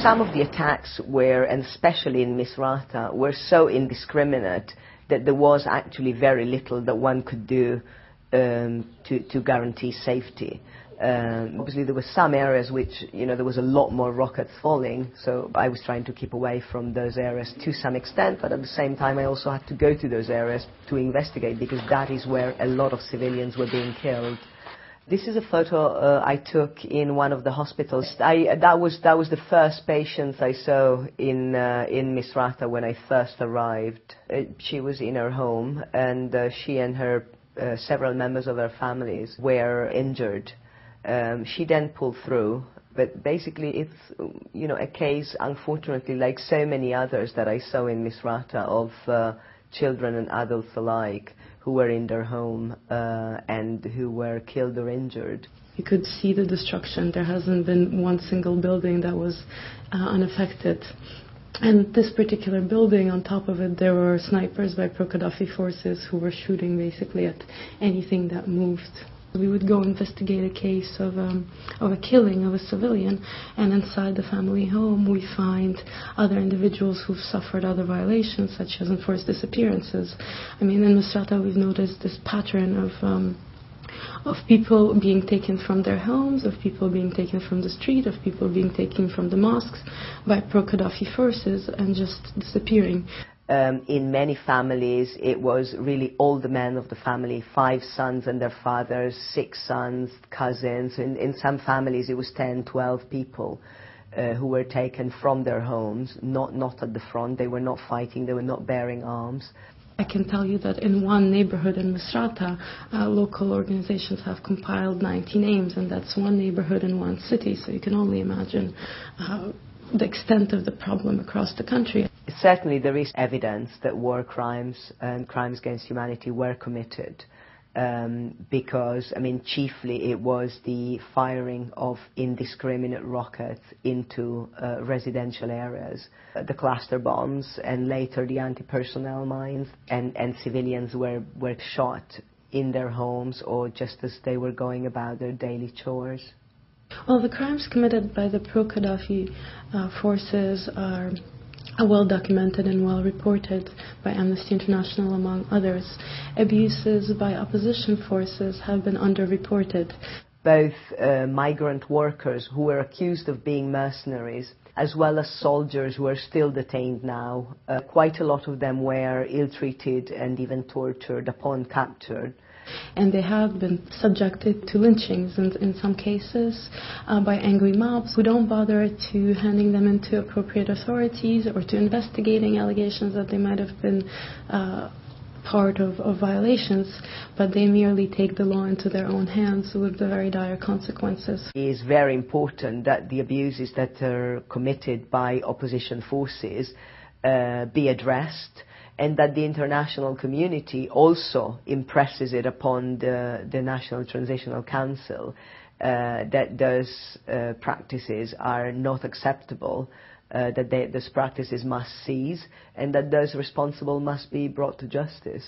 Some of the attacks were, and especially in Misrata, were so indiscriminate that there was actually very little that one could do to guarantee safety. Obviously there were some areas which, there was a lot more rockets falling, so I was trying to keep away from those areas to some extent, but at the same time I also had to go to those areas to investigate, because that is where a lot of civilians were being killed. This is a photo I took in one of the hospitals. That was the first patient I saw in Misrata when I first arrived. She was in her home, and she and her several members of her families were injured. She then pulled through, but basically it's a case, unfortunately, like so many others that I saw in Misrata, of children and adults alike who were in their home and who were killed or injured. You could see the destruction. There hasn't been one single building that was unaffected. And this particular building, on top of it, there were snipers by pro-Qaddafi forces who were shooting basically at anything that moved. We would go investigate a case of a killing of a civilian, and inside the family home we find other individuals who've suffered other violations, such as enforced disappearances. I mean, in Misrata we've noticed this pattern of people being taken from their homes, of people being taken from the street, of people being taken from the mosques by pro-Qaddafi forces and just disappearing. In many families, it was really all the men of the family, 5 sons and their fathers, 6 sons, cousins. In some families, it was 10, 12 people who were taken from their homes, not at the front. They were not fighting, they were not bearing arms. I can tell you that in one neighborhood in Misrata, local organizations have compiled 90 names, and that's one neighborhood in one city, so you can only imagine the extent of the problem across the country. Certainly there is evidence that war crimes and crimes against humanity were committed, because, chiefly it was the firing of indiscriminate rockets into residential areas, the cluster bombs, and later the anti-personnel mines, and civilians were shot in their homes or just as they were going about their daily chores. Well, the crimes committed by the pro-Qaddafi forces are well documented and well reported by Amnesty International, among others. Abuses by opposition forces have been underreported. Both migrant workers who were accused of being mercenaries, as well as soldiers who are still detained now, quite a lot of them were ill-treated and even tortured upon capture. And they have been subjected to lynchings, and in some cases by angry mobs who don't bother to handing them into appropriate authorities or to investigating allegations that they might have been part of violations, but they merely take the law into their own hands with the very dire consequences. It is very important that the abuses that are committed by opposition forces be addressed, and that the international community also impresses it upon the National Transitional Council that those practices are not acceptable, that those practices must cease, and that those responsible must be brought to justice.